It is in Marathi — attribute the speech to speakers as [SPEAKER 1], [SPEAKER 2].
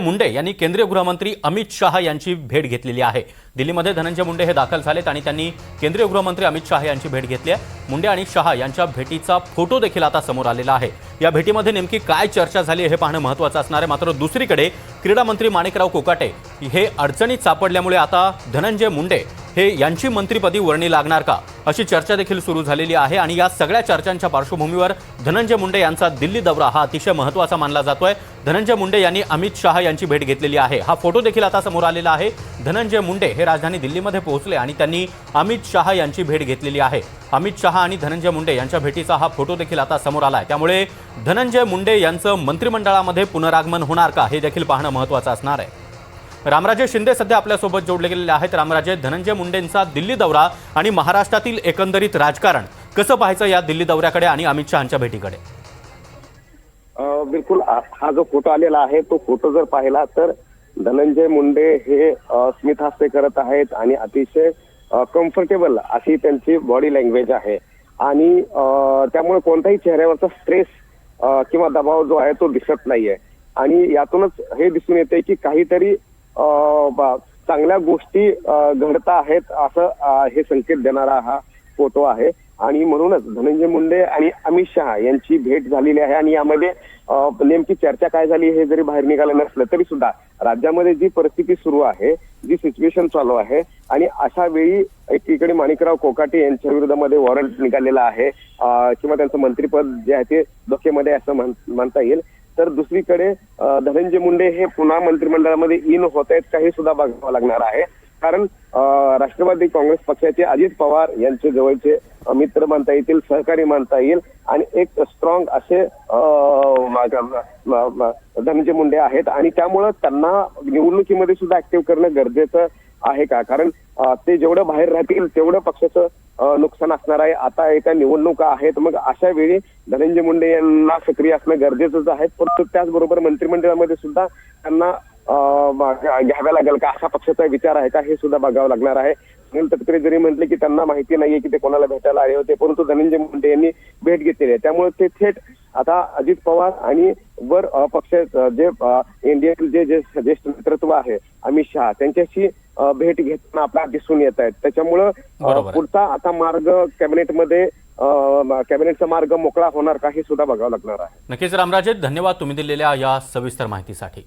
[SPEAKER 1] मुंडे यांनी केंद्रीय गृहमंत्री अमित शाह यांची भेट घेतलेली आहे। दिल्लीमध्ये धनंजय मुंडे हे दाखल झालेत आणि त्यांनी केंद्रीय गृहमंत्री अमित शाह यांची भेट घेतली आहे। मुंडे आणि शाह यांच्या भेटीचा फोटो देखील आता समोर आलेला आहे। या भेटीमध्ये नेमकी काय चर्चा झाली हे पाहणं महत्त्वाचं असणार आहे। मात्र दुसरीकडे क्रीडा मंत्री माणिकराव कोकाटे हे अडचणीत सापडल्यामुळे आता धनंजय मुंडे हे यांची मंत्रिपदी वर्णी लागणार का अशी चर्चा देखील सुरू झालेली आहे। आणि या सगळ्या चर्चांच्या पार्श्वभूमीवर धनंजय मुंडे यांचा दिल्ली दौरा हा अतिशय महत्त्वाचा मानला जातोय। धनंजय मुंडे यांनी अमित शाह यांची भेट घेतलेली आहे। हा फोटो देखील आता समोर आलेला आहे। धनंजय मुंडे हे राजधानी दिल्लीमध्ये पोहोचले आणि त्यांनी अमित शाह यांची भेट घेतलेली आहे। अमित शाह आणि धनंजय मुंडे यांच्या भेटीचा हा फोटो देखील आता समोर आलाय। त्यामुळे धनंजय मुंडे यांचं मंत्रिमंडळामध्ये पुनरागमन होणार का हे देखील पाहणं महत्त्वाचं असणार आहे। रामराजे शिंदे सध्या आपल्यासोबत जोडले गेलेले आहेत। रामराजे, धनंजय मुंडेंचा दिल्ली दौरा आणि महाराष्ट्रातील एकंदरीत राजकारण कसं पाहायचं या दिल्ली दौऱ्याकडे आणि अमित शहांच्या भेटीकडे?
[SPEAKER 2] बिलकुल, हा जो फोटो आलेला आहे तो फोटो जर पाहिला तर धनंजय मुंडे हे स्मितहास्य करत आहेत आणि अतिशय कम्फर्टेबल अशी त्यांची बॉडी लँग्वेज आहे आणि त्यामुळे कोणताही चेहऱ्यावरचा स्ट्रेस किंवा दबाव जो आहे तो दिसत नाहीये आणि यातूनच हे दिसून येते की काहीतरी चांगल्या गोष्टी घडत आहेत असं हे संकेत देणारा हा फोटो आहे। आणि म्हणूनच धनंजय मुंडे आणि अमित शहा यांची भेट झालेली आहे आणि यामध्ये नेमकी चर्चा काय झाली हे जरी बाहेर निघालं नसलं तरी सुद्धा राज्यामध्ये जी परिस्थिती सुरू आहे, जी सिच्युएशन चालू आहे आणि अशा वेळी एकीकडे माणिकराव कोकाटे यांच्या विरोधामध्ये वॉरंट निघालेला आहे किंवा त्यांचं मंत्रिपद जे आहे ते धोक्यामध्ये असं म्हणता येईल, तर दुसरीकडे धनंजय मुंडे हे पुन्हा मंत्रिमंडळामध्ये इन होत आहेत का हे सुद्धा बघावं लागणार आहे। कारण राष्ट्रवादी काँग्रेस पक्षाचे अजित पवार यांचे जवळचे मित्र मानता येतील, सहकारी मानता येईल आणि एक स्ट्रॉंग असे धनंजय मुंडे आहेत आणि त्यामुळं त्यांना निवडणुकीमध्ये सुद्धा ऍक्टिव्ह करणं गरजेचं आहे का? कारण ते जेवढं बाहेर राहतील तेवढं पक्षाचं नुकसान असणार आहे। आता एका निवडणुका आहेत, मग अशा वेळी धनंजय मुंडे यांना सक्रिय असणं गरजेचंच आहे, परंतु त्याचबरोबर मंत्रिमंडळामध्ये सुद्धा त्यांना घ्याव्या लागेल का असा पक्षाचा विचार आहे का हे सुद्धा बघावं लागणार आहे। सुनील तटकरे जरी म्हटले की त्यांना माहिती नाहीये की ते कोणाला भेटायला आले होते, परंतु धनंजय मुंडे यांनी भेट घेतलेली आहे, त्यामुळे ते थेट आता अजित पवार आणि वर पक्ष जे इंडियातील जे ज्येष्ठ नेतृत्व आहे अमित शहा त्यांच्याशी भेट घेताना आपल्याला दिसून येत आहेत। त्याच्यामुळं पुढचा आता मार्ग कॅबिनेटचा मार्ग मोकळा होणार का हे सुद्धा बघावं लागणार आहे।
[SPEAKER 1] नक्कीच रामराजे, धन्यवाद तुम्ही दिलेल्या या सविस्तर माहितीसाठी।